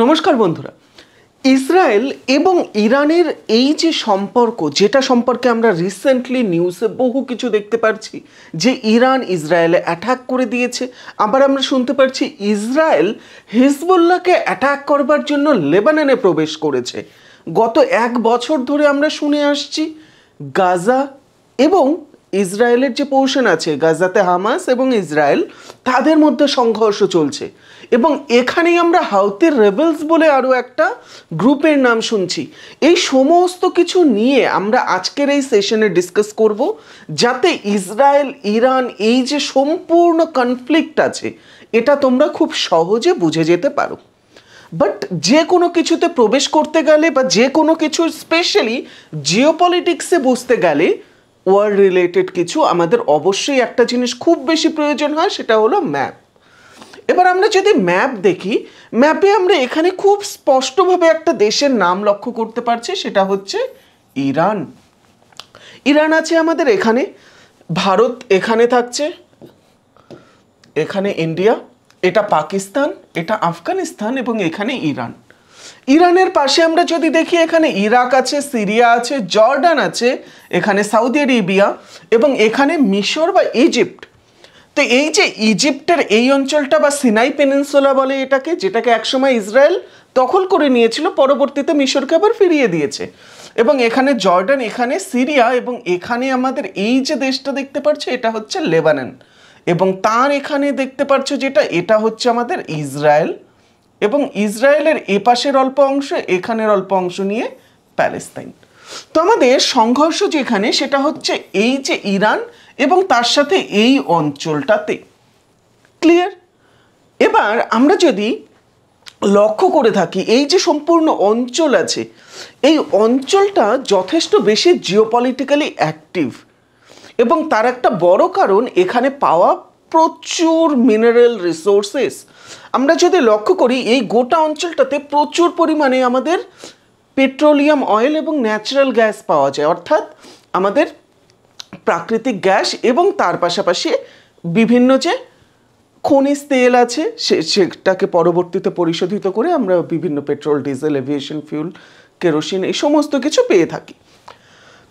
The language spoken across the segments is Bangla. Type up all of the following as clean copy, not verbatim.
নমস্কার বন্ধুরা। ইসরায়েল এবং ইরানের এই যে সম্পর্ক, যেটা সম্পর্কে আমরা রিসেন্টলি নিউজে বহু কিছু দেখতে পাচ্ছি যে ইরান ইসরায়েলে অ্যাটাক করে দিয়েছে। আবার আমরা শুনতে পাচ্ছি ইসরায়েল হিজবুল্লাহকে অ্যাটাক করবার জন্য লেবাননে প্রবেশ করেছে। গত 1 বছর ধরে আমরা শুনে আসছি গাজা এবং ইসরায়েলের যে পোর্শন আছে, গাজাতে হামাস এবং ইসরায়েল, তাদের মধ্যে সংঘর্ষ চলছে। এবং এখানেই আমরা হাউথি রেবেলস বলে আরও একটা গ্রুপের নাম শুনছি। এই সমস্ত কিছু নিয়ে আমরা আজকের এই সেশনে ডিসকাস করব, যাতে ইসরায়েল ইরান এই যে সম্পূর্ণ কনফ্লিক্ট আছে এটা তোমরা খুব সহজে বুঝে যেতে পারো। বাট যে কোনো কিছুতে প্রবেশ করতে গেলে বা যে কোনো কিছু স্পেশালি জিওপলিটিক্সে বুঝতে গেলে ওয়ার্ল্ড রিলেটেড কিছু আমাদের অবশ্যই একটা জিনিস খুব বেশি প্রয়োজন হয়, সেটা হলো ম্যাপ। এবার আমরা যদি ম্যাপ দেখি, ম্যাপে আমরা এখানে খুব স্পষ্টভাবে একটা দেশের নাম লক্ষ্য করতে পারছি, সেটা হচ্ছে ইরান। ইরান আছে আমাদের এখানে, ভারত এখানে থাকছে, এখানে ইন্ডিয়া, এটা পাকিস্তান, এটা আফগানিস্তান এবং এখানে ইরান। ইরানের পাশে আমরা যদি দেখি এখানে ইরাক আছে, সিরিয়া আছে, জর্ডান আছে, এখানে সৌদি আরবিয়া এবং এখানে মিশর বা ইজিপ্ট। তো এই যে ইজিপ্টের এই অঞ্চলটা বা সিনাই পেনিনসুলা বলে এটাকে, যেটাকে একসময় ইসরায়েল দখল করে নিয়েছিল, পরবর্তীতে মিশরকে আবার ফিরিয়ে দিয়েছে। এবং এখানে জর্ডান, এখানে সিরিয়া এবং এখানে আমাদের এই যে দেশটা দেখতে পাচ্ছ এটা হচ্ছে লেবানন। এবং তার এখানে দেখতে পাচ্ছ যেটা, এটা হচ্ছে আমাদের ইসরায়েল। এবং ইসরায়েলের এপাশের অল্প অংশ, এখানের অল্প অংশ নিয়ে প্যালেস্তাইন। তো আমাদের সংঘর্ষ যেখানে সেটা হচ্ছে এই যে ইরান এবং তার সাথে এই অঞ্চলটাতে। ক্লিয়ার? এবার আমরা যদি লক্ষ্য করে থাকি এই যে সম্পূর্ণ অঞ্চল আছে, এই অঞ্চলটা যথেষ্ট বেশি জিওপলিটিক্যালি অ্যাক্টিভ এবং তার একটা বড় কারণ এখানে পাওয়া প্রচুর মিনারেল রিসোর্সেস। আমরা যদি লক্ষ্য করি এই গোটা অঞ্চলটাতে প্রচুর পরিমাণে আমাদের পেট্রোলিয়াম অয়েল এবং ন্যাচারাল গ্যাস পাওয়া যায়, অর্থাৎ আমাদের প্রাকৃতিক গ্যাস এবং তার পাশাপাশি বিভিন্ন যে খনিজ তেল আছে সেটাকে পরবর্তীতে পরিশোধিত করে আমরা বিভিন্ন petrol, diesel, aviation fuel, kerosene এই সমস্ত কিছু পেয়ে থাকি।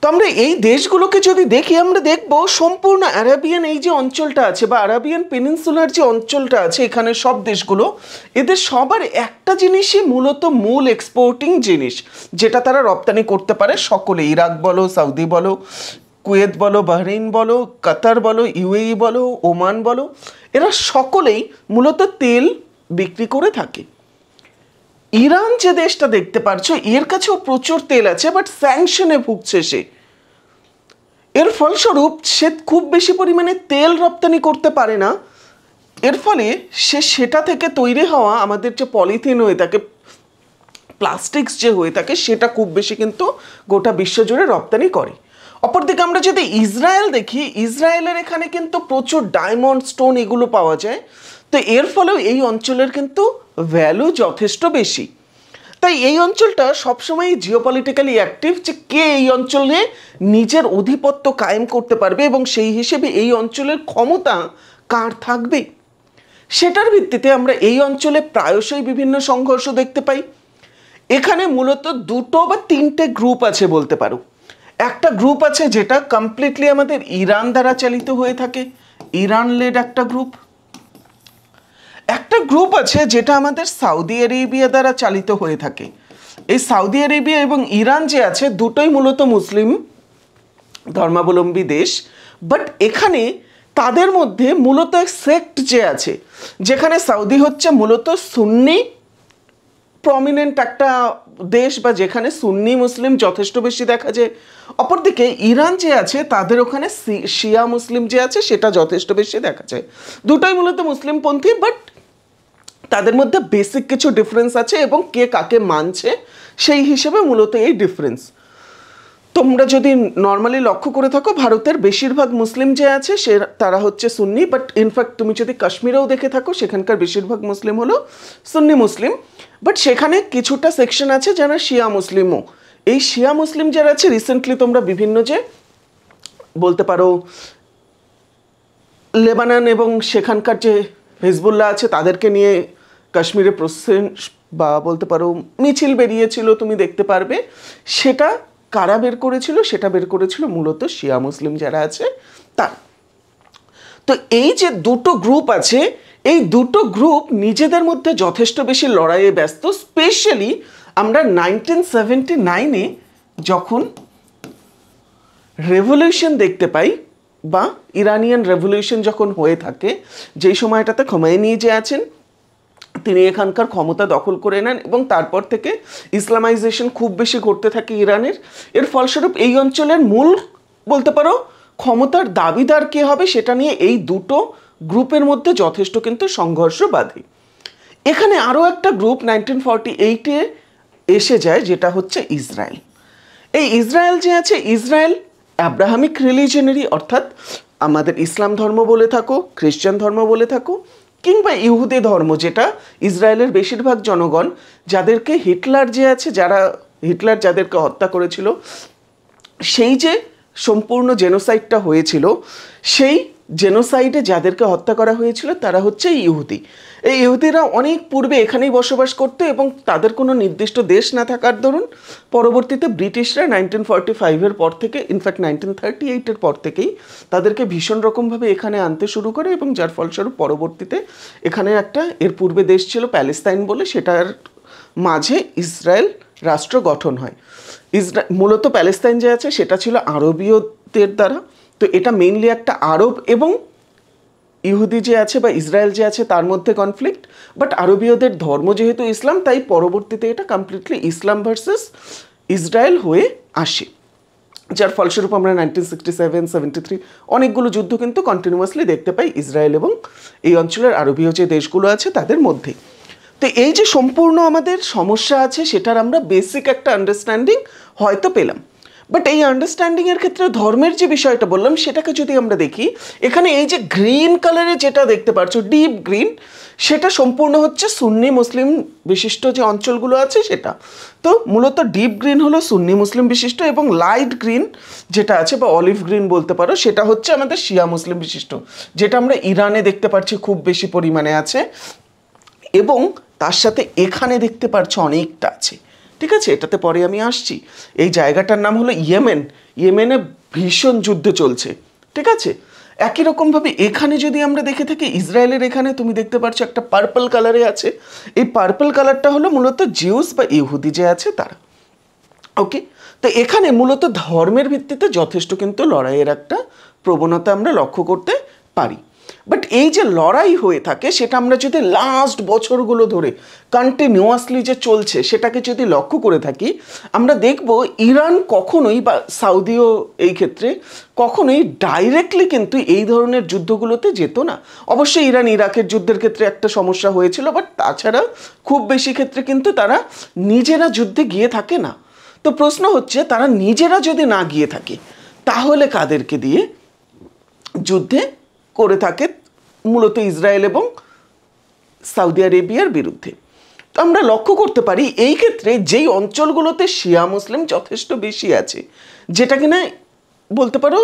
তো আমরা এই দেশগুলোকে যদি দেখি, আমরা দেখব সম্পূর্ণ আরাবিয়ান এই যে অঞ্চলটা আছে বা আরাবিয়ান পেনিনসুলার যে অঞ্চলটা আছে, এখানে সব দেশগুলো, এদের সবার একটা জিনিসই মূলত মূল এক্সপোর্টিং জিনিস, যেটা তারা রপ্তানি করতে পারে সকলে। ইরাক বলো, সৌদি বলো, কুয়েত বলো, বাহরাইন বলো, কাতার বলো, ইউএই বলো, ওমান বলো, এরা সকলেই মূলত তেল বিক্রি করে থাকে। ইরান যে দেশটা দেখতে পারছো, এর কাছেও প্রচুর তেল আছে, বাট স্যাংশনে ভুগছে সে। এর ফলস্বরূপ সে খুব বেশি পরিমাণে তেল রপ্তানি করতে পারে না। এর ফলে সে সেটা থেকে তৈরি হওয়া আমাদের যে পলিথিন হয়ে থাকে, প্লাস্টিক্স যে হয়ে থাকে, সেটা খুব বেশি কিন্তু গোটা বিশ্বজুড়ে রপ্তানি করে। অপরদিকে আমরা যদি ইসরায়েল দেখি, ইসরায়েলের এখানে কিন্তু প্রচুর ডায়মন্ড, স্টোন এগুলো পাওয়া যায়। তো এর ফলেও এই অঞ্চলের কিন্তু ভ্যালু যথেষ্ট বেশি। তাই এই অঞ্চলটা সবসময় জিওপলিটিক্যালি অ্যাক্টিভ, যে কে এই অঞ্চলে নিজের আধিপত্য কায়েম করতে পারবে এবং সেই হিসেবে এই অঞ্চলের ক্ষমতা কার থাকবে, সেটার ভিত্তিতে আমরা এই অঞ্চলে প্রায়শই বিভিন্ন সংঘর্ষ দেখতে পাই। এখানে মূলত 2 বা 3টে গ্রুপ আছে বলতে পারো। একটা গ্রুপ আছে যেটা কমপ্লিটলি আমাদের ইরান দ্বারা চালিত হয়ে থাকে, ইরান লেড একটা গ্রুপ। একটা গ্রুপ আছে যেটা আমাদের সৌদি আরবিয়া দ্বারা চালিত হয়ে থাকে। এই সৌদি আরবিয়া এবং ইরান যে আছে, দুটোই মূলত মুসলিম ধর্মাবলম্বী দেশ। বাট এখানে তাদের মধ্যে মূলত সেক্ট যে আছে, যেখানে সৌদি হচ্ছে মূলত সুন্নি প্রমিনেন্ট একটা দেশ, বা যেখানে সুন্নি মুসলিম যথেষ্ট বেশি দেখা যায়। অপরদিকে ইরান যে আছে, তাদের ওখানে শিয়া মুসলিম যে আছে সেটা যথেষ্ট বেশি দেখা যায়। দুটোই মূলত মুসলিমপন্থী, বাট তাদের মধ্যে বেসিক কিছু ডিফারেন্স আছে এবং কে কাকে মানছে সেই হিসেবে মূলত এই ডিফারেন্স। তোমরা যদি নর্মালি লক্ষ্য করে থাকো, ভারতের বেশিরভাগ মুসলিম যে আছে তারা হচ্ছে সুন্নি, বাট ইনফ্যাক্ট তুমি যদি কাশ্মীরেও দেখে থাকো, সেখানকার বেশিরভাগ মুসলিম হলো সুন্নি মুসলিম। বাট সেখানে কিছুটা সেকশন আছে যারা শিয়া মুসলিমও। এই শিয়া মুসলিম যারা আছে, রিসেন্টলি তোমরা বিভিন্ন যে বলতে পারো লেবানন এবং সেখানকার যে হিজবুল্লাহ আছে তাদেরকে নিয়ে কাশ্মীরে বা বলতে পারো মিছিল বেরিয়েছিল, তুমি দেখতে পারবে। সেটা কারা বের করেছিল? সেটা বের করেছিল মূলত শিয়া মুসলিম যারা আছে তার। তো এই যে দুটো গ্রুপ আছে, এই দুটো গ্রুপ নিজেদের মধ্যে যথেষ্ট বেশি লড়াইয়ে ব্যস্ত। স্পেশালি আমরা 1979-এ যখন রেভলিউশন দেখতে পাই, বা ইরানিয়ান রেভলিউশন যখন হয়ে থাকে, যেই সময়টাতে খোমেনি যে আছেন তিনি এখানকার ক্ষমতা দখল করে নেন এবং তারপর থেকে ইসলামাইজেশন খুব বেশি ঘটতে থাকে ইরানের। এর ফলস্বরূপ এই অঞ্চলের মূল বলতে পারো ক্ষমতার দাবিদার কে হবে সেটা নিয়ে এই দুটো গ্রুপের মধ্যে যথেষ্ট কিন্তু সংঘর্ষ বাধে। এখানে আরও একটা গ্রুপ 1948-এ এসে যায়, যেটা হচ্ছে ইসরায়েল। এই ইসরায়েল যে আছে, ইসরায়েল আব্রাহামিক রিলিজনেরই, অর্থাৎ আমাদের ইসলাম ধর্ম বলে থাকো, খ্রিস্টান ধর্ম বলে থাকো, কিংবা ইহুদি ধর্ম, যেটা ইসরায়েলের বেশিরভাগ জনগণ যাদেরকে হিটলার যে আছে, হিটলার যাদেরকে হত্যা করেছিল, সেই যে সম্পূর্ণ জেনোসাইডটা হয়েছিল, সেই জেনোসাইডে যাদেরকে হত্যা করা হয়েছিল তারা হচ্ছে ইহুদি। এই ইহুদিরা অনেক পূর্বে এখানেই বসবাস করতো এবং তাদের কোনো নির্দিষ্ট দেশ না থাকার দরুন পরবর্তীতে ব্রিটিশরা 1945-এর পর থেকে, ইনফ্যাক্ট 1938-এর পর থেকেই তাদেরকে ভীষণ রকমভাবে এখানে আনতে শুরু করে, এবং যার ফলস্বরূপ পরবর্তীতে এখানে একটা, এর পূর্বে দেশ ছিল প্যালেস্তাইন বলে, সেটার মাঝে ইসরায়েল রাষ্ট্র গঠন হয়। মূলত প্যালেস্তাইন যে আছে সেটা ছিল আরবীয়দের দ্বারা। তো এটা মেইনলি একটা আরব এবং ইহুদি যে আছে বা ইসরায়েল যে আছে তার মধ্যে কনফ্লিক্ট, বাট আরবীয়দের ধর্ম যেহেতু ইসলাম, তাই পরবর্তীতে এটা কমপ্লিটলি ইসলাম ভার্সেস ইসরায়েল হয়ে আসে, যার ফলস্বরূপ আমরা 1967-73 অনেকগুলো যুদ্ধ কিন্তু কন্টিনিউয়াসলি দেখতে পাই ইসরায়েল এবং এই অঞ্চলের আরবীয় যে দেশগুলো আছে তাদের মধ্যে। তো এই যে সম্পূর্ণ আমাদের সমস্যা আছে সেটার আমরা বেসিক একটা আন্ডারস্ট্যান্ডিং হয়তো পেলাম। বাট এই আন্ডারস্ট্যান্ডিংয়ের ক্ষেত্রে ধর্মের যে বিষয়টা বললাম সেটাকে যদি আমরা দেখি, এখানে এই যে গ্রিন কালারে যেটা দেখতে পাচ্ছ, ডিপ গ্রিন, সেটা সম্পূর্ণ হচ্ছে সুন্নি মুসলিম বিশিষ্ট যে অঞ্চলগুলো আছে সেটা। তো মূলত ডিপ গ্রিন হলো সুন্নি মুসলিম বিশিষ্ট, এবং লাইট গ্রিন যেটা আছে বা অলিভ গ্রিন বলতে পারো, সেটা হচ্ছে আমাদের শিয়া মুসলিম বিশিষ্ট, যেটা আমরা ইরানে দেখতে পাচ্ছি খুব বেশি পরিমাণে আছে, এবং তার সাথে এখানে দেখতে পাচ্ছ অনেকটা আছে। ঠিক আছে, এটাতে পরে আমি আসছি। এই জায়গাটার নাম হলো ইয়েমেন। ইয়েমেনে ভীষণ যুদ্ধ চলছে। ঠিক আছে, একই রকমভাবে এখানে যদি আমরা দেখে থাকি, ইসরায়েলের এখানে তুমি দেখতে পাচ্ছ একটা পার্পল কালারে আছে। এই পার্পল কালারটা হলো মূলত জিউস বা ইহুদি যে আছে তারা। ওকে, তো এখানে মূলত ধর্মের ভিত্তিতে যথেষ্ট কিন্তু লড়াইয়ের একটা প্রবণতা আমরা লক্ষ্য করতে পারি। বাট এই যে লড়াই হয়ে থাকে সেটা আমরা যদি লাস্ট বছরগুলো ধরে কন্টিনিউয়াসলি যে চলছে সেটাকে যদি লক্ষ্য করে থাকি, আমরা দেখব ইরান কখনোই, বা সাউদিও এই ক্ষেত্রে কখনোই ডাইরেক্টলি কিন্তু এই ধরনের যুদ্ধগুলোতে যেত না। অবশ্যই ইরান ইরাকের যুদ্ধের ক্ষেত্রে একটা সমস্যা হয়েছিল, বাট তাছাড়া খুব বেশি ক্ষেত্রে কিন্তু তারা নিজেরা যুদ্ধে গিয়ে থাকে না। তো প্রশ্ন হচ্ছে, তারা নিজেরা যদি না গিয়ে থাকে তাহলে কাদেরকে দিয়ে যুদ্ধে করে থাকে? মূলত ইসরায়েল এবং সৌদি আরবিয়ার বিরুদ্ধে। তো আমরা লক্ষ্য করতে পারি এই ক্ষেত্রে যেই অঞ্চলগুলোতে শিয়া মুসলিম যথেষ্ট বেশি আছে, যেটা কিনা বলতে পারো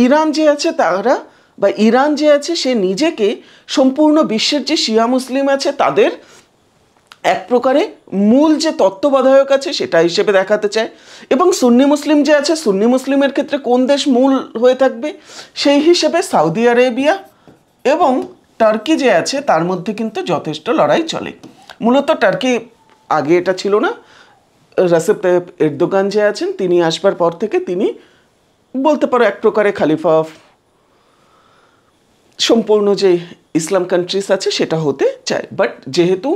ইরান যে আছে তারা, বা ইরান যে আছে সে নিজেকে সম্পূর্ণ বিশ্বের যে শিয়া মুসলিম আছে তাদের এক প্রকারে মূল যে তত্ত্বাবধায়ক আছে সেটা হিসেবে দেখাতে চায়, এবং সুন্নি মুসলিম যে আছে, সুন্নি মুসলিমের ক্ষেত্রে কোন দেশ মূল হয়ে থাকবে সেই হিসেবে সৌদি আরবিয়া এবং টার্কি যে আছে তার মধ্যে কিন্তু যথেষ্ট লড়াই চলে। মূলত টার্কি আগে এটা ছিল না, রেসেপ তাইয়িপ এরদোগান যে আছেন তিনি আসবার পর থেকে তিনি বলতে পারো এক প্রকারে খালিফা অফ সম্পূর্ণ যে ইসলাম কান্ট্রিজ আছে সেটা হতে চায়। বাট যেহেতু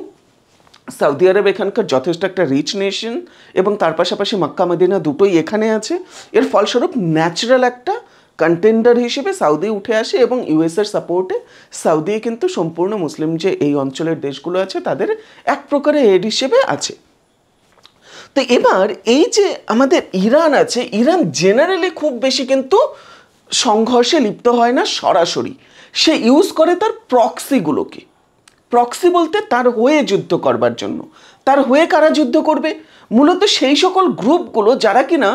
সৌদি আরব এখানকার যথেষ্ট একটা রিচ নেশন এবং তার পাশাপাশি মক্কা মদিনা দুটোই এখানে আছে, এর ফলস্বরূপ ন্যাচারাল একটা কন্টেন্ডার হিসেবে সৌদি উঠে আসে, এবং ইউএসের সাপোর্টে সৌদি কিন্তু সম্পূর্ণ মুসলিম যে এই অঞ্চলের দেশগুলো আছে তাদের এক প্রকারে এড হিসেবে আছে। তো এবার এই যে আমাদের ইরান আছে, ইরান জেনারেলি খুব বেশি কিন্তু সংঘর্ষে লিপ্ত হয় না সরাসরি, সে ইউজ করে তার প্রক্সিগুলোকে। প্রক্সি বলতে তার হয়ে যুদ্ধ করবার জন্য। তার হয়ে কারা যুদ্ধ করবে? মূলত সেই সকল গ্রুপগুলো যারা কিনা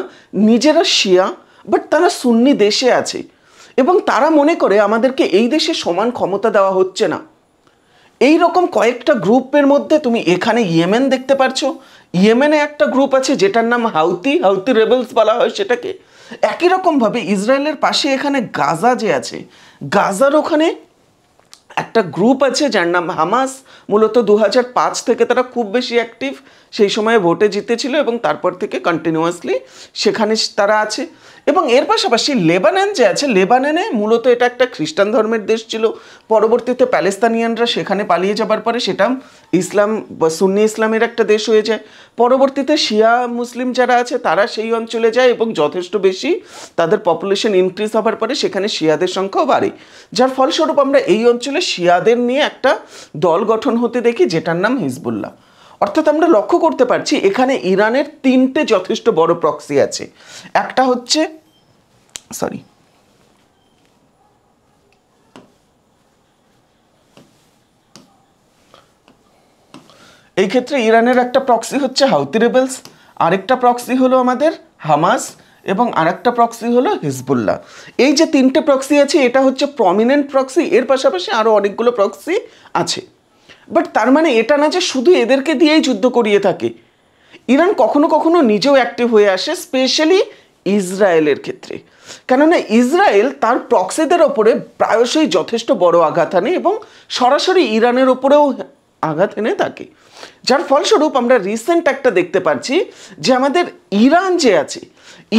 নিজেরা শিয়া বাট তারা সুন্নি দেশে আছে, এবং তারা মনে করে আমাদেরকে এই দেশে সমান ক্ষমতা দেওয়া হচ্ছে না, এই রকম কয়েকটা গ্রুপের মধ্যে তুমি এখানে ইয়েমেন দেখতে পারছো। ইয়েমেনে একটা গ্রুপ আছে যেটার নাম হাউতি রেবেলস বলা হয় সেটাকে। একই রকমভাবে ইসরায়েলের পাশে এখানে গাজা যে আছে, গাজার ওখানে একটা গ্রুপ আছে যার নাম হামাস। মূলত 2005 থেকে তারা খুব বেশি অ্যাক্টিভ, সেই সময়ে ভোটে জিতেছিল এবং তারপর থেকে কন্টিনিউয়াসলি সেখানে তারা আছে। এবং এর পাশাপাশি লেবানন যে আছে, লেবাননে মূলত এটা একটা খ্রিস্টান ধর্মের দেশ ছিল, পরবর্তীতে প্যালেস্তানিয়ানরা সেখানে পালিয়ে যাবার পরে সেটা ইসলাম বা সুন্নি ইসলামের একটা দেশ হয়ে যায়। পরবর্তীতে শিয়া মুসলিম যারা আছে তারা সেই অঞ্চলে যায় এবং যথেষ্ট বেশি তাদের পপুলেশন ইনক্রিজ হবার পরে সেখানে শিয়াদের সংখ্যাও বাড়ে, যার ফলস্বরূপ আমরা এই অঞ্চলে শিয়াদের নিয়ে একটা দল গঠন হতে দেখি যেটার নাম হিজবুল্লাহ। অর্থাৎ আমরা লক্ষ্য করতে পারছি এখানে ইরানের তিনটে যথেষ্ট বড় প্রক্সি আছে। একটা হচ্ছে এই ক্ষেত্রে ইরানের একটা প্রক্সি হচ্ছে হাউতি রেবেলস, আরেকটা প্রক্সি হলো আমাদের হামাস এবং আরেকটা প্রক্সি হলো হিজবুল্লাহ। এই যে তিনটে প্রক্সি আছে এটা হচ্ছে প্রমিনেন্ট প্রক্সি, এর পাশাপাশি আরও অনেকগুলো প্রক্সি আছে। বাট তার মানে এটা না যে শুধু এদেরকে দিয়েই যুদ্ধ করিয়ে থাকে। ইরান কখনো কখনো নিজেও অ্যাক্টিভ হয়ে আসে, স্পেশালি ইসরায়েলের ক্ষেত্রে। কেননা ইসরায়েল তার প্রক্সিদের ওপরে প্রায়শই যথেষ্ট বড় আঘাত আনে এবং সরাসরি ইরানের ওপরেও আঘাত এনে থাকে, যার ফলস্বরূপ আমরা রিসেন্ট একটা দেখতে পাচ্ছি যে আমাদের ইরান যে আছে,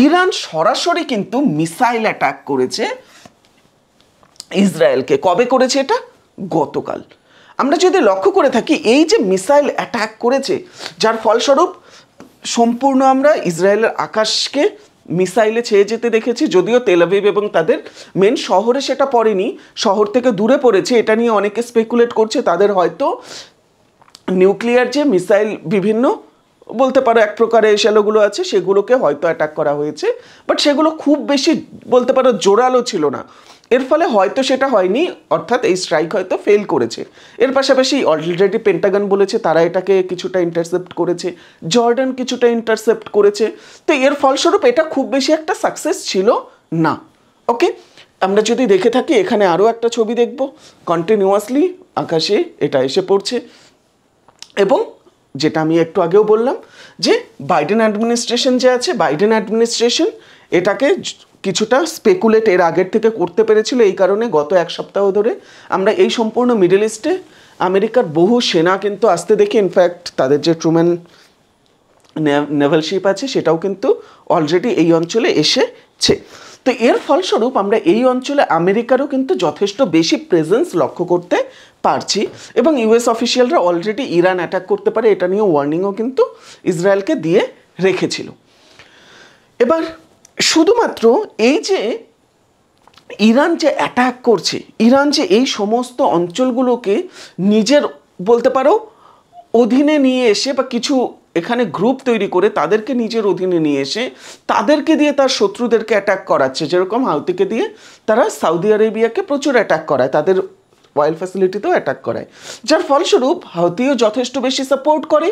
ইরান সরাসরি কিন্তু মিসাইল অ্যাটাক করেছে ইসরায়েলকে। কবে করেছে এটা? গতকাল। আমরা যদি লক্ষ্য করে থাকি এই যে মিসাইল অ্যাটাক করেছে, যার ফলস্বরূপ সম্পূর্ণ আমরা ইসরায়েলের আকাশকে মিসাইলে ছেয়ে যেতে দেখেছি। যদিও তেল আভিভ এবং তাদের মেন শহরে সেটা পড়েনি, শহর থেকে দূরে পড়েছে। এটা নিয়ে অনেকে স্পেকুলেট করছে তাদের হয়তো নিউক্লিয়ার যে মিসাইল বিভিন্ন বলতে পারো এক প্রকারের এশালোগুলো আছে সেগুলোকে হয়তো অ্যাটাক করা হয়েছে, বাট সেগুলো খুব বেশি বলতে পারো জোরালো ছিল না, এর ফলে হয়তো সেটা হয়নি, অর্থাৎ এই স্ট্রাইক হয়তো ফেল করেছে। এর পাশাপাশি অলরেডি পেন্টাগন বলেছে তারা এটাকে কিছুটা ইন্টারসেপ্ট করেছে, জর্ডান কিছুটা ইন্টারসেপ্ট করেছে। তো এর ফলস্বরূপ এটা খুব বেশি একটা সাকসেস ছিল না। ওকে, আমরা যদি দেখে থাকি এখানে আরও একটা ছবি দেখব, কন্টিনিউয়াসলি আকাশে এটা এসে পড়ছে এবং যেটা আমি একটু আগেও বললাম যে বাইডেন অ্যাডমিনিস্ট্রেশন যে আছে, বাইডেন অ্যাডমিনিস্ট্রেশন এটাকে কিছুটা স্পেকুলেট এর আগের থেকে করতে পেরেছিল। এই কারণে গত এক সপ্তাহ ধরে আমরা এই সম্পূর্ণ মিডল ইস্টে আমেরিকার বহু সেনা কিন্তু আসতে দেখি। ইনফ্যাক্ট তাদের যে ট্রুম্যান নেভাল শিপ আছে সেটাও কিন্তু অলরেডি এই অঞ্চলে এসেছে। তো এর ফলস্বরূপ আমরা এই অঞ্চলে আমেরিকারও কিন্তু যথেষ্ট বেশি প্রেজেন্স লক্ষ্য করতে পারছি এবং ইউএস অফিসিয়ালরা অলরেডি ইরান অ্যাটাক করতে পারে এটা নিয়ে ওয়ার্নিংও কিন্তু ইসরায়েলকে দিয়ে রেখেছিল। এবার শুধুমাত্র এই যে ইরান যে অ্যাটাক করছে, ইরান যে এই সমস্ত অঞ্চলগুলোকে নিজের বলতে পারো অধীনে নিয়ে এসে বা কিছু এখানে গ্রুপ তৈরি করে তাদেরকে নিজের অধীনে নিয়ে এসে তাদেরকে দিয়ে তার শত্রুদেরকে অ্যাটাক করাচ্ছে। যেরকম হাউতিকে দিয়ে তারা সৌদি আরেবিয়াকে প্রচুর অ্যাটাক করায়, তাদের অয়েল ফ্যাসিলিটিতেও অ্যাটাক করায়, যার ফলস্বরূপ হাউতিও যথেষ্ট বেশি সাপোর্ট করে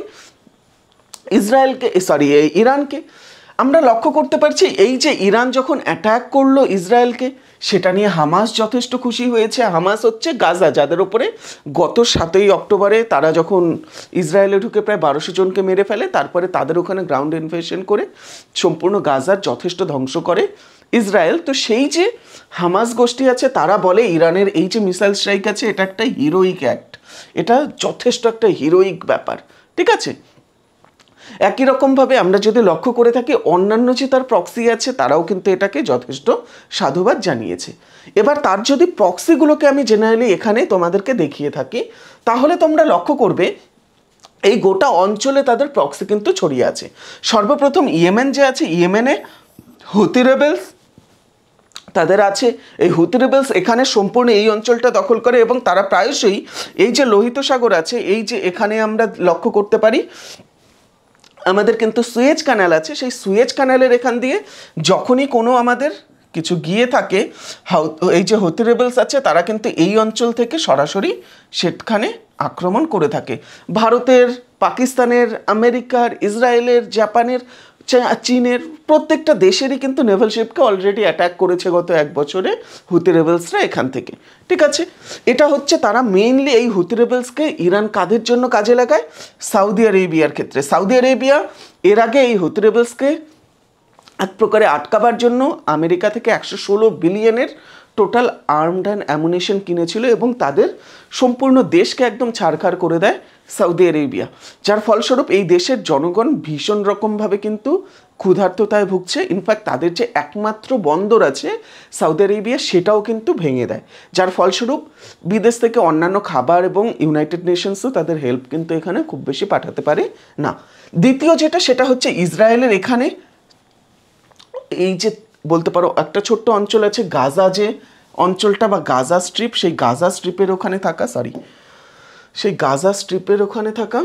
ইরানকে। আমরা লক্ষ্য করতে পারছি এই যে ইরান যখন অ্যাটাক করলো ইসরায়েলকে সেটা নিয়ে হামাস যথেষ্ট খুশি হয়েছে। হামাস হচ্ছে গাজা, যাদের উপরে গত 7ই অক্টোবরে তারা যখন ইসরায়েলে ঢুকে প্রায় 1200 জনকে মেরে ফেলে, তারপরে তাদের ওখানে গ্রাউন্ড ইনভেশন করে সম্পূর্ণ গাজার যথেষ্ট ধ্বংস করে ইসরায়েল। তো সেই যে হামাস গোষ্ঠী আছে তারা বলে ইরানের এই যে মিসাইল স্ট্রাইক আছে এটা একটা হিরোইক অ্যাক্ট, এটা যথেষ্ট একটা হিরোইক ব্যাপার, ঠিক আছে। একই রকমভাবে আমরা যদি লক্ষ্য করে থাকি অন্যান্য যে তার প্রক্সি আছে তারাও কিন্তু এটাকে যথেষ্ট সাধুবাদ জানিয়েছে। এবার তার যদি প্রক্সিগুলোকে আমি জেনারেলি এখানে তোমাদেরকে দেখিয়ে থাকি তাহলে তোমরা লক্ষ্য করবে এই গোটা অঞ্চলে তাদের প্রক্সি কিন্তু ছড়িয়ে আছে। সর্বপ্রথম ইয়েমেন যে আছে, ইয়েমেনে হুতি রেবেলস তাদের আছে। এই হুতি রেবেলস এখানে সম্পূর্ণ এই অঞ্চলটা দখল করে এবং তারা প্রায়শই এই যে লোহিত সাগর আছে, এই যে এখানে আমরা লক্ষ্য করতে পারি আমাদের কিন্তু সুয়েজ ক্যানাল আছে, সেই সুয়েজ ক্যানালের এখান দিয়ে যখনই কোনো আমাদের কিছু গিয়ে থাকে এই যে হুতি রেবেলস আছে তারা কিন্তু এই অঞ্চল থেকে সরাসরি সেখানে আক্রমণ করে থাকে। ভারতের, পাকিস্তানের, আমেরিকার, ইসরায়েলের, জাপানের চীনের, প্রত্যেকটা দেশেরই কিন্তু নেভাল শিপকে অলরেডি অ্যাটাক করেছে গত 1 বছরে হুতি রেবেলসরা এখান থেকে। ঠিক আছে, এটা হচ্ছে তারা মেইনলি এই হুতি রেবেলসকে ইরান কাদের জন্য কাজে লাগায়? সৌদি আরেবিয়ার ক্ষেত্রে। সৌদি আরেবিয়া এর আগে এই হুতি রেবেলসকে এক প্রকারে আটকাবার জন্য আমেরিকা থেকে 116 বিলিয়নের টোটাল আর্মড অ্যান্ড অ্যামুনিশন কিনেছিল এবং তাদের সম্পূর্ণ দেশকে একদম ছাড়খাড় করে দেয় সৌদি আরেবিয়া, যার ফলস্বরূপ এই দেশের জনগণ ভীষণ রকমভাবে কিন্তু ক্ষুধার্ততায় ভুগছে। ইনফ্যাক্ট তাদের যে একমাত্র বন্দর আছে সৌদি আরেবিয়া, সেটাও কিন্তু ভেঙে দেয়, যার ফলস্বরূপ বিদেশ থেকে অন্যান্য খাবার এবং ইউনাইটেড নেশনসও তাদের হেল্প কিন্তু এখানে খুব বেশি পাঠাতে পারে না। দ্বিতীয় যেটা, সেটা হচ্ছে ইসরায়েলের এখানে এই যে বলতে পারো একটা ছোট্ট অঞ্চল আছে গাজা, যে অঞ্চলটা বা গাজা স্ট্রিপ, সেই গাজা স্ট্রিপের ওখানে থাকা সেই গাজা স্ট্রিপের ওখানে থাকা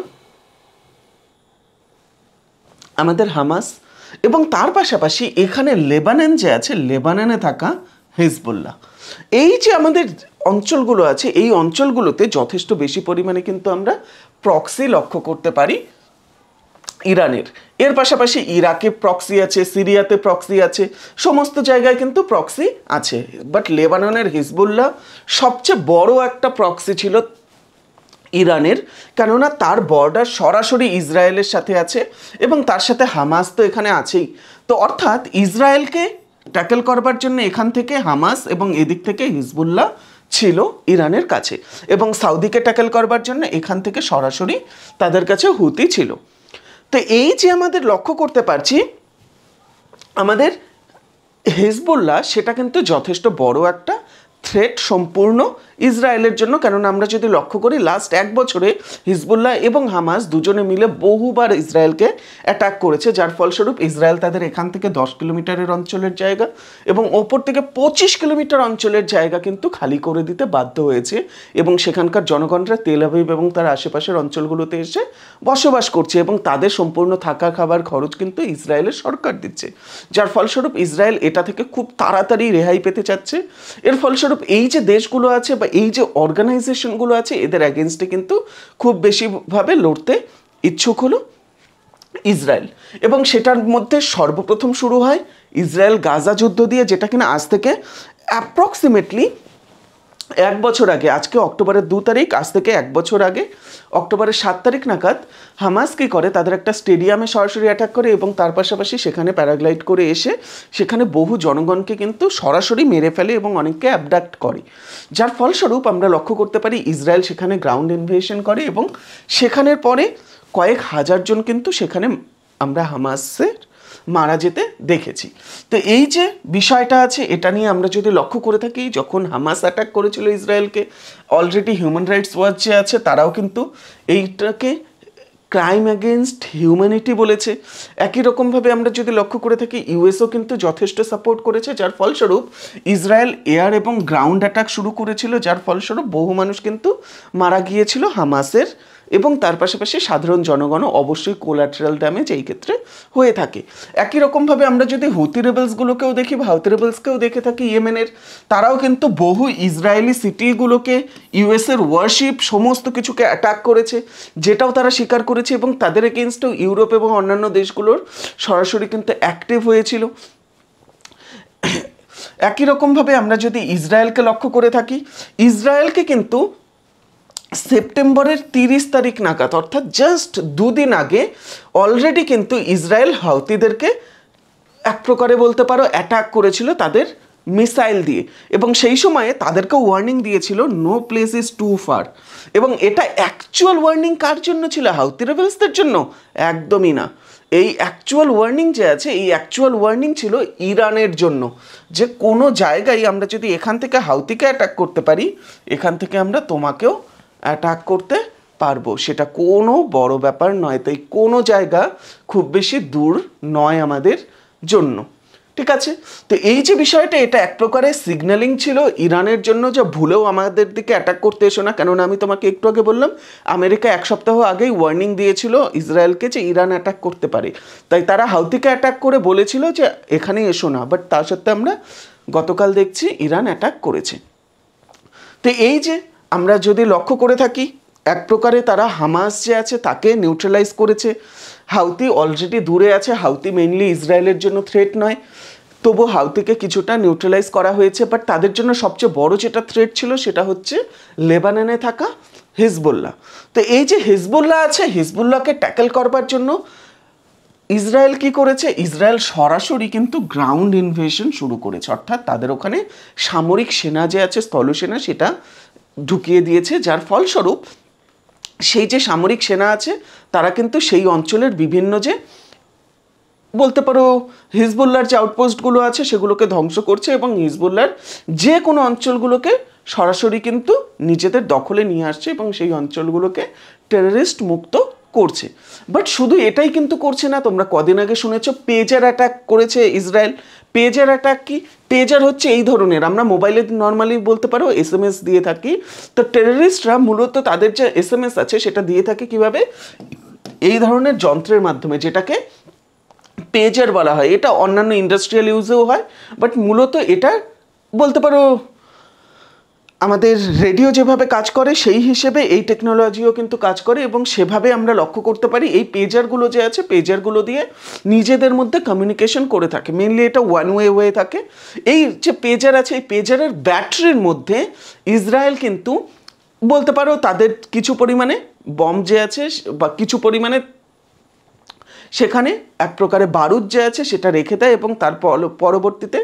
আমাদের হামাস, এবং তার পাশাপাশি এখানে লেবানন যে আছে, লেবাননে থাকা হিজবুল্লাহ। এই যে আমাদের অঞ্চলগুলো আছে, এই অঞ্চলগুলোতে যথেষ্ট বেশি পরিমাণে কিন্তু আমরা প্রক্সি লক্ষ্য করতে পারি ইরানের। এর পাশাপাশি ইরাকে প্রক্সি আছে, সিরিয়াতে প্রক্সি আছে, সমস্ত জায়গায় কিন্তু প্রক্সি আছে। বাট লেবাননের হিজবুল্লাহ সবচেয়ে বড় একটা প্রক্সি ছিল ইরানের, কেননা তার বর্ডার সরাসরি ইসরায়েলের সাথে আছে এবং তার সাথে হামাস তো এখানে আছেই। তো অর্থাৎ ইসরায়েলকে ট্যাকেল করবার জন্য এখান থেকে হামাস এবং এদিক থেকে হিজবুল্লাহ ছিল ইরানের কাছে, এবং সৌদিকে ট্যাকেল করবার জন্য এখান থেকে সরাসরি তাদের কাছে হুতি ছিল। তো এই যে আমাদের লক্ষ্য করতে পারছি আমাদের হিজবুল্লাহ, সেটা কিন্তু যথেষ্ট বড় একটা থ্রেট সম্পূর্ণ ইসরায়েলের জন্য। কেননা আমরা যদি লক্ষ্য করি লাস্ট 1 বছরে হিজবুল্লাহ এবং হামাস দুজনে মিলে বহুবার ইসরায়েলকে অ্যাটাক করেছে, যার ফলস্বরূপ ইসরায়েল তাদের এখান থেকে 10 কিলোমিটারের অঞ্চলের জায়গা এবং ওপর থেকে 25 কিলোমিটার অঞ্চলের জায়গা কিন্তু খালি করে দিতে বাধ্য হয়েছে, এবং সেখানকার জনগণরা তেল আবিব এবং তার আশেপাশের অঞ্চলগুলোতে এসে বসবাস করছে, এবং তাদের সম্পূর্ণ থাকা খাবার খরচ কিন্তু ইসরায়েলের সরকার দিচ্ছে, যার ফলস্বরূপ ইসরায়েল এটা থেকে খুব তাড়াতাড়ি রেহাই পেতে চাচ্ছে। এর ফলস্বরূপ এই যে দেশগুলো আছে বা এই যে অর্গানাইজেশনগুলো আছে, এদের অ্যাগেনস্টে কিন্তু খুব বেশিভাবে লড়তে ইচ্ছুক হলো ইসরায়েল, এবং সেটার মধ্যে সর্বপ্রথম শুরু হয় ইসরায়েল গাজা যুদ্ধ দিয়ে, যেটা কিনা আজ থেকে অ্যাপ্রক্সিমেটলি 1 বছর আগে, আজকে অক্টোবরের 2 তারিখ, আজ থেকে 1 বছর আগে অক্টোবরের 7 তারিখ নাগাদ হামাস কী করে, তাদের একটা স্টেডিয়ামে সরাসরি অ্যাটাক করে এবং তার পাশাপাশি সেখানে প্যারাগ্লাইড করে এসে সেখানে বহু জনগণকে কিন্তু সরাসরি মেরে ফেলে এবং অনেককে অ্যাবডাক্ট করে, যার ফলস্বরূপ আমরা লক্ষ্য করতে পারি ইসরায়েল সেখানে গ্রাউন্ড ইনভেশন করে এবং সেখানের পরে কয়েক হাজার জন কিন্তু সেখানে আমরা হামাসের মারা যেতে দেখেছি। তো এই যে বিষয়টা আছে, এটা নিয়ে আমরা যদি লক্ষ্য করে থাকি, যখন হামাস অ্যাটাক করেছিল ইসরায়েলকে, অলরেডি হিউম্যান রাইটস ওয়াচ যে আছে তারাও কিন্তু এইটাকে ক্রাইম অ্যাগেনস্ট হিউম্যানিটি বলেছে। একই রকমভাবে আমরা যদি লক্ষ্য করে থাকি, ইউএসও কিন্তু যথেষ্ট সাপোর্ট করেছে, যার ফলস্বরূপ ইসরায়েল এয়ার এবং গ্রাউন্ড অ্যাটাক শুরু করেছিল, যার ফলস্বরূপ বহু মানুষ কিন্তু মারা গিয়েছিল হামাসের, এবং তার পাশাপাশি সাধারণ জনগণও অবশ্যই কোলাটেরাল ড্যামেজ এই ক্ষেত্রে হয়ে থাকে। একই রকমভাবে আমরা যদি হুতি রেবেলসগুলোকেও দেখি বা হুতি রেবেলসকেও দেখে থাকি ইয়েমেনের, তারাও কিন্তু বহু ইসরায়েলি সিটিগুলোকে, ইউএসের ওয়ারশিপ সমস্ত কিছুকে অ্যাটাক করেছে, যেটাও তারা স্বীকার করেছে, এবং তাদের এগেনস্টেও ইউরোপ এবং অন্যান্য দেশগুলোর সরাসরি কিন্তু অ্যাক্টিভ হয়েছিল। একই রকমভাবে আমরা যদি ইসরায়েলকে লক্ষ্য করে থাকি, ইসরায়েলকে কিন্তু সেপ্টেম্বরের 30 তারিখ নাগাদ, অর্থাৎ জাস্ট 2 দিন আগে অলরেডি কিন্তু ইসরায়েল হাউতিদেরকে এক প্রকারে বলতে পারো অ্যাটাক করেছিল তাদের মিসাইল দিয়ে, এবং সেই সময়ে তাদেরকেও ওয়ার্নিং দিয়েছিল no place is too far. এবং এটা অ্যাকচুয়াল ওয়ার্নিং কার জন্য ছিল? হাউতি রেবেলসদের জন্য? একদমই না। এই অ্যাকচুয়াল ওয়ার্নিং যে আছে, এই অ্যাকচুয়াল ওয়ার্নিং ছিল ইরানের জন্য, যে কোনো জায়গায় আমরা যদি এখান থেকে হাউতিকে অ্যাটাক করতে পারি, এখান থেকে আমরা তোমাকেও অ্যাটাক করতে পারবো, সেটা কোনো বড় ব্যাপার নয়। তাই কোনো জায়গা খুব বেশি দূর নয় আমাদের জন্য। ঠিক আছে, তো এই যে বিষয়টা, এটা এক প্রকারের সিগন্যালিং ছিল ইরানের জন্য, যে ভুলেও আমাদের দিকে অ্যাটাক করতে এসো না। কেননা আমি তোমাকে একটু আগে বললাম, আমেরিকা 1 সপ্তাহ আগেই ওয়ার্নিং দিয়েছিল ইসরায়েলকে যে ইরান অ্যাটাক করতে পারে, তাই তারা হাউতিকে অ্যাটাক করে বলেছিল যে এখানে এসো না, বাট তা সত্ত্বেও আমরা গতকাল দেখছি ইরান অ্যাটাক করেছে। তো এই যে আমরা যদি লক্ষ্য করে থাকি, এক প্রকারে তারা হামাস যে আছে তাকে নিউট্রালাইজ করেছে। হাউতি অলরেডি দূরে আছে, হাউতি মেইনলি ইসরায়েলের জন্য থ্রেট নয়, তবু হাউতিকে কিছুটা নিউট্রালাইজ করা হয়েছে। বাট তাদের জন্য সবচেয়ে বড় যেটা থ্রেট ছিল সেটা হচ্ছে লেবাননে থাকা হিজবুল্লাহ। তো এই যে হিজবুল্লাহ আছে, হিজবুল্লাহকে ট্যাকেল করবার জন্য ইসরায়েল কি করেছে, ইসরায়েল সরাসরি কিন্তু গ্রাউন্ড ইনভেশন শুরু করেছে, অর্থাৎ তাদের ওখানে সামরিক সেনা যে আছে, স্থলসেনা, সেটা ঢুকিয়ে দিয়েছে। যার ফলস্বরূপ সেই যে সামরিক সেনা আছে তারা কিন্তু সেই অঞ্চলের বিভিন্ন যে বলতে পারো হিজবুল্লাহর যে আউটপোস্টগুলো আছে সেগুলোকে ধ্বংস করছে এবং হিজবুল্লাহর যে কোনো অঞ্চলগুলোকে সরাসরি কিন্তু নিজেদের দখলে নিয়ে আসছে এবং সেই অঞ্চলগুলোকে টেররিস্ট মুক্ত করছে। বাট শুধু এটাই কিন্তু করছে না, তোমরা কদিন আগে শুনেছো পেজার অ্যাটাক করেছে ইসরায়েল। পেজার অ্যাটাক কি? পেজার হচ্ছে এই ধরনের, আমরা মোবাইলে নর্মালি বলতে পারো SMS দিয়ে থাকি, তো টেররিস্টরা মূলত তাদের যে SMS আছে সেটা দিয়ে থাকে কিভাবে, এই ধরনের যন্ত্রের মাধ্যমে, যেটাকে পেজার বলা হয়। এটা অন্যান্য ইন্ডাস্ট্রিয়াল ইউজেও হয়, বাট মূলত এটা বলতে পারো আমাদের রেডিও যেভাবে কাজ করে সেই হিসেবে এই টেকনোলজিও কিন্তু কাজ করে এবং সেভাবে আমরা লক্ষ্য করতে পারি এই পেজারগুলো যে আছে, পেজারগুলো দিয়ে নিজেদের মধ্যে কমিউনিকেশন করে থাকে। মেনলি এটা ওয়ান ওয়ে থাকে। এই যে পেজার আছে, এই পেজারের ব্যাটারির মধ্যে ইসরায়েল কিন্তু বলতে পারো তাদের কিছু পরিমাণে বম যে আছে বা কিছু পরিমাণে সেখানে এক প্রকারে বারুদ যে আছে সেটা রেখে দেয় এবং তার পরবর্তীতে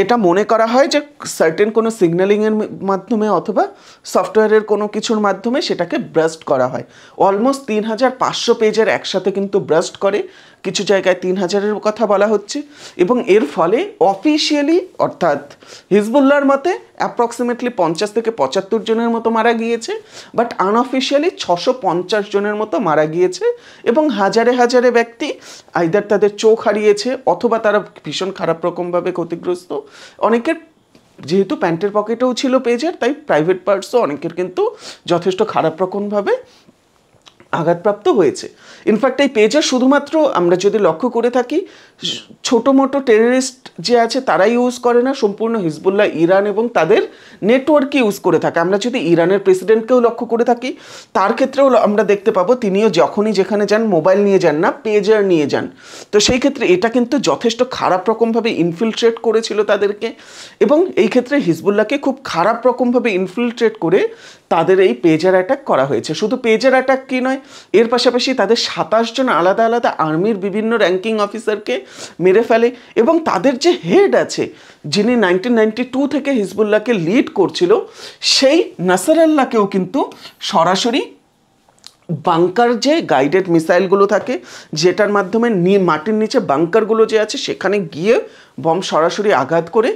এটা মনে করা হয় যে সার্টেন কোনো সিগন্যালিংয়ের মাধ্যমে অথবা সফটওয়্যারের কোনো কিছুর মাধ্যমে সেটাকে ব্রাস্ট করা হয়। অলমোস্ট 3500 পেজের একসাথে কিন্তু ব্রাস্ট করে, কিছু জায়গায় 3000-এর কথা বলা হচ্ছে এবং এর ফলে অফিসিয়ালি অর্থাৎ হিজবুল্লাহর মতে অ্যাপ্রক্সিমেটলি 50 থেকে 75 জনের মতো মারা গিয়েছে, বাট আনঅফিসিয়ালি 650 জনের মতো মারা গিয়েছে এবং হাজারে হাজারে ব্যক্তি আইদার তাদের চোখ হারিয়েছে অথবা তারা ভীষণ খারাপ রকমভাবে ক্ষতিগ্রস্ত। অনেকের যেহেতু প্যান্টের পকেটেও ছিল পেজার, তাই প্রাইভেট পার্টসও অনেকের কিন্তু যথেষ্ট খারাপ রকমভাবে আঘাতপ্রাপ্ত হয়েছে। ইনফ্যাক্ট এই পেজার শুধুমাত্র আমরা যদি লক্ষ্য করে থাকি ছোটো মোটো টেররিস্ট যে আছে তারা ইউজ করে না, সম্পূর্ণ হিজবুল্লাহ, ইরান এবং তাদের নেটওয়ার্ক ইউজ করে থাকে। আমরা যদি ইরানের প্রেসিডেন্টকেও লক্ষ্য করে থাকি তার ক্ষেত্রেও আমরা দেখতে পাবো তিনিও যখনই যেখানে যান মোবাইল নিয়ে যান না, পেজার নিয়ে যান। তো সেই ক্ষেত্রে এটা কিন্তু যথেষ্ট খারাপ রকমভাবে ইনফিলট্রেট করেছিল তাদেরকে এবং এই ক্ষেত্রে হিজবুল্লাহকে খুব খারাপ রকমভাবে ইনফিলট্রেট করে তাদের এই পেজার অ্যাটাক করা হয়েছে। শুধু পেজার অ্যাটাক কি নয়, এর পাশাপাশি তাদের 27 জন আলাদা আলাদা আর্মির বিভিন্ন র্যাঙ্কিং অফিসারকে মেরে ফেলে এবং তাদের যে হেড আছে যিনি 1992 থেকে হিজবুল্লাহকে লিড করছিল সেই নাসারাল্লাহকেও কিন্তু সরাসরি বাংকার যে গাইডেড মিসাইলগুলো থাকে যেটার মাধ্যমে মাটির নিচে বাংকারগুলো যে আছে সেখানে গিয়ে বম সরাসরি আঘাত করে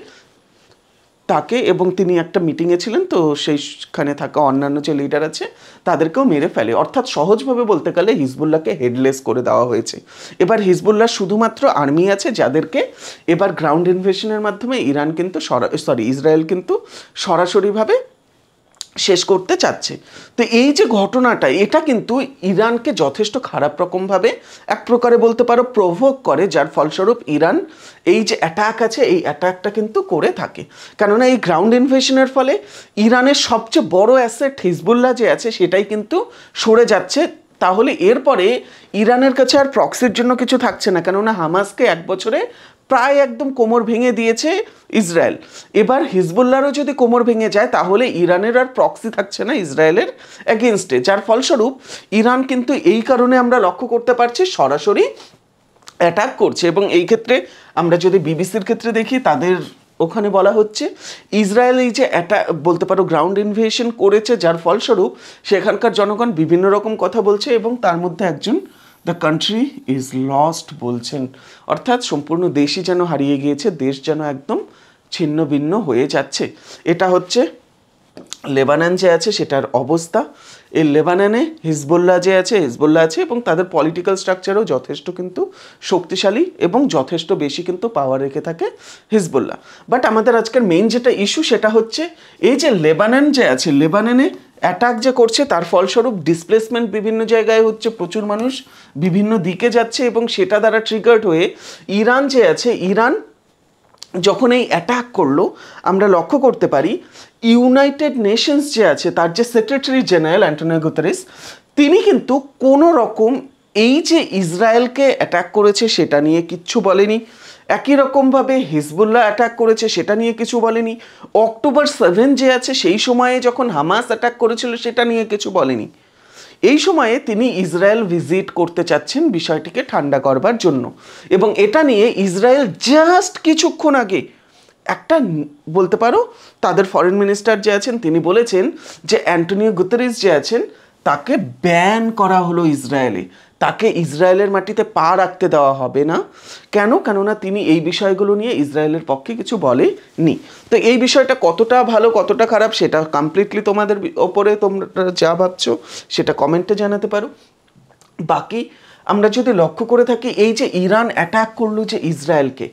তাকে, এবং তিনি একটা মিটিংয়ে ছিলেন তো সেইখানে থাকা অন্যান্য যে লিডার আছে তাদেরকেও মেরে ফেলে। অর্থাৎ সহজভাবে বলতে গেলে হিজবুল্লাহকে হেডলেস করে দেওয়া হয়েছে। এবার হিজবুল্লাহ শুধুমাত্র আর্মি আছে যাদেরকে এবার গ্রাউন্ড ইনভেশনের মাধ্যমে ইসরায়েল কিন্তু সরাসরিভাবে শেষ করতে চাচ্ছে। তো এই যে ঘটনাটা এটা কিন্তু ইরানকে যথেষ্ট খারাপ রকমভাবে এক প্রকারে বলতে পারো প্রভোক করে, যার ফলস্বরূপ ইরান এই যে অ্যাটাক আছে এই অ্যাটাকটা কিন্তু করে থাকে। কেননা এই গ্রাউন্ড ইনভেশনের ফলে ইরানের সবচেয়ে বড় অ্যাসেট হিজবুল্লাহ যে আছে সেটাই কিন্তু সরে যাচ্ছে। তাহলে এরপরে ইরানের কাছে আর প্রক্সির জন্য কিছু থাকছে না, কেননা হামাসকে 1 বছরে প্রায় একদম কোমর ভেঙে দিয়েছে ইসরায়েল। এবার হিজবুল্লাহরও যদি কোমর ভেঙে যায় তাহলে ইরানের আর প্রক্সি থাকছে না ইসরায়েলের এগেনস্টে, যার ফলস্বরূপ ইরান কিন্তু এই কারণে আমরা লক্ষ্য করতে পারছি সরাসরি অ্যাটাক করছে। এবং এই ক্ষেত্রে আমরা যদি বিবিসির ক্ষেত্রে দেখি তাদের ওখানে বলা হচ্ছে ইসরায়েল এই যে বলতে পারো গ্রাউন্ড ইনভেশন করেছে যার ফলস্বরূপ সেখানকার জনগণ বিভিন্ন রকম কথা বলছে এবং তার মধ্যে একজন দ্য কান্ট্রি ইজ লস্ট বলছেন, অর্থাৎ সম্পূর্ণ দেশই যেন হারিয়ে গিয়েছে, দেশ যেন একদম ছিন্ন ভিন্ন হয়ে যাচ্ছে। এটা হচ্ছে লেবানন যে আছে সেটার অবস্থা। এই লেবাননে হিজবুল্লাহ যে আছে, হিজবুল্লাহ আছে এবং তাদের পলিটিক্যাল স্ট্রাকচারও যথেষ্ট কিন্তু শক্তিশালী এবং যথেষ্ট বেশি কিন্তু পাওয়ার রেখে থাকে হিজবুল্লাহ। বাট আমাদের আজকের মেইন যেটা ইস্যু সেটা হচ্ছে এই যে লেবানন যে আছে, লেবাননে অ্যাটাক যে করছে তার ফলস্বরূপ ডিসপ্লেসমেন্ট বিভিন্ন জায়গায় হচ্ছে, প্রচুর মানুষ বিভিন্ন দিকে যাচ্ছে এবং সেটা দ্বারা ট্রিগার্ড হয়ে ইরান যে আছে, ইরান যখন এই অ্যাটাক করলো আমরা লক্ষ্য করতে পারি ইউনাইটেড নেশনস যে আছে তার যে সেক্রেটারি জেনারেল অ্যান্টোনিও গুতেরেস তিনি কিন্তু কোনো রকম এই যে ইসরায়েলকে অ্যাটাক করেছে সেটা নিয়ে কিচ্ছু বলেনি। একই রকমভাবে হিজবুল্লাহ অ্যাটাক করেছে সেটা নিয়ে কিছু বলেনি। অক্টোবর 7 যে আছে সেই সময়ে যখন হামাস অ্যাটাক করেছিল সেটা নিয়ে কিছু বলেনি। এই সময়ে তিনি ইসরায়েল ভিজিট করতে চাচ্ছেন বিষয়টিকে ঠান্ডা করবার জন্য, এবং এটা নিয়ে ইসরায়েল জাস্ট কিছুক্ষণ আগে একটা বলতে পারো তাদের ফরেন মিনিস্টার যে আছেন তিনি বলেছেন যে অ্যান্টোনিও গুতেরেস যে আছেন তাকে ব্যান করা হলো ইসরায়েলে, তাকে ইসরায়েলের মাটিতে পা রাখতে দেওয়া হবে না। কেন? কেননা তিনি এই বিষয়গুলো নিয়ে ইসরায়েলের পক্ষে কিছু বলেনি। তো এই বিষয়টা কতটা ভালো কতটা খারাপ সেটা কমপ্লিটলি তোমাদের ওপরে, তোমরা যা ভাবছো সেটা কমেন্টে জানাতে পারো। বাকি আমরা যদি লক্ষ্য করে থাকি এই যে ইরান অ্যাটাক করলো যে ইসরায়েলকে,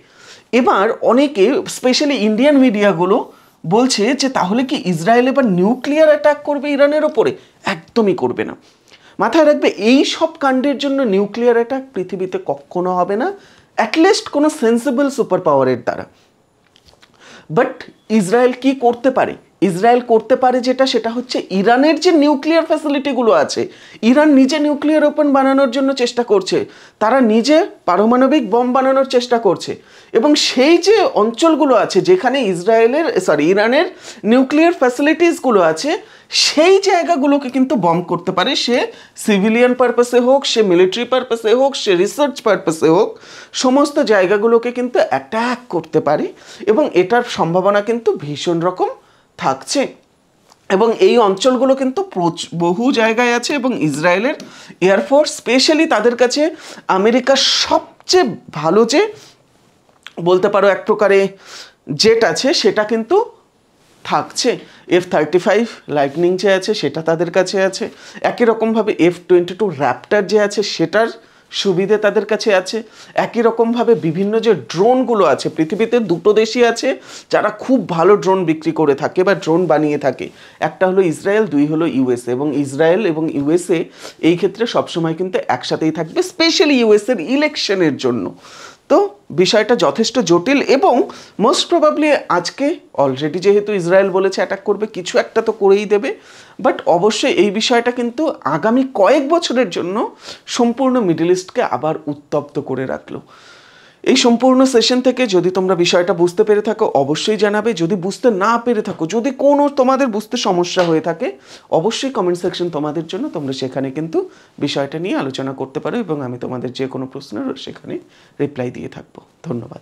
এবার অনেকে স্পেশালি ইন্ডিয়ান মিডিয়াগুলো বলছে যে তাহলে কি ইসরায়েল এবার নিউক্লিয়ার অ্যাটাক করবে ইরানের ওপরে? একদমই করবে না। মাথায় রাখবে এই সব কাণ্ডের জন্য নিউক্লিয়ার অ্যাটাক পৃথিবীতে কখনো হবে না, অ্যাটলিস্ট কোনো সেন্সিবল সুপার পাওয়ারের দ্বারা। বাট ইসরায়েল কি করতে পারে? ইসরায়েল করতে পারে যেটা, সেটা হচ্ছে ইরানের যে নিউক্লিয়ার ফ্যাসিলিটিগুলো আছে, ইরান নিজে নিউক্লিয়ার ওপেন বানানোর জন্য চেষ্টা করছে, তারা নিজে পারমাণবিক বম বানানোর চেষ্টা করছে, এবং সেই যে অঞ্চলগুলো আছে যেখানে ইরানের নিউক্লিয়ার ফ্যাসিলিটিসগুলো আছে সেই জায়গাগুলোকে কিন্তু বম করতে পারে, সে সিভিলিয়ান পারপাসে হোক, সে মিলিটারি পারপাসে হোক, সে রিসার্চ পারপাসে হোক, সমস্ত জায়গাগুলোকে কিন্তু অ্যাটাক করতে পারে, এবং এটার সম্ভাবনা কিন্তু ভীষণ রকম থাকছে। এবং এই অঞ্চলগুলো কিন্তু বহু জায়গায় আছে, এবং ইসরায়েলের এয়ারফোর্স স্পেশালি তাদের কাছে আমেরিকার সবচেয়ে ভালো যে বলতে পারো এক প্রকারে জেট আছে সেটা কিন্তু থাকছে। F-35 লাইটনিং যে আছে সেটা তাদের কাছে আছে, একই রকমভাবে F-22 র্যাপ্টার যে আছে সেটার সুবিধে তাদের কাছে আছে, একই রকমভাবে বিভিন্ন যে ড্রোনগুলো আছে, পৃথিবীতে দুটো দেশই আছে যারা খুব ভালো ড্রোন বিক্রি করে থাকে বা ড্রোন বানিয়ে থাকে, একটা হলো ইসরায়েল, দুই হলো ইউএসএ। এবং ইসরায়েল এবং ইউএসএ এই ক্ষেত্রে সবসময় কিন্তু একসাথেই থাকবে, স্পেশালি ইউএসএর ইলেকশনের জন্য। তো বিষয়টা যথেষ্ট জটিল, এবং মোস্ট প্রবাবলি আজকে অলরেডি যেহেতু ইসরায়েল বলেছে অ্যাটাক করবে, কিছু একটা তো করেই দেবে। বাট অবশ্যই এই বিষয়টা কিন্তু আগামী কয়েক বছরের জন্য সম্পূর্ণ মিডল ইস্টকে আবার উত্তপ্ত করে রাখলো। এই সম্পূর্ণ সেশন থেকে যদি তোমরা বিষয়টা বুঝতে পেরে থাকো অবশ্যই জানাবে, যদি বুঝতে না পেরে থাকো, যদি কোনো তোমাদের বুঝতে সমস্যা হয়ে থাকে অবশ্যই কমেন্ট সেকশন তোমাদের জন্য, তোমরা সেখানে কিন্তু বিষয়টা নিয়ে আলোচনা করতে পারো, এবং আমি তোমাদের যে কোনো প্রশ্নের সেখানে রিপ্লাই দিয়ে থাকবো। ধন্যবাদ।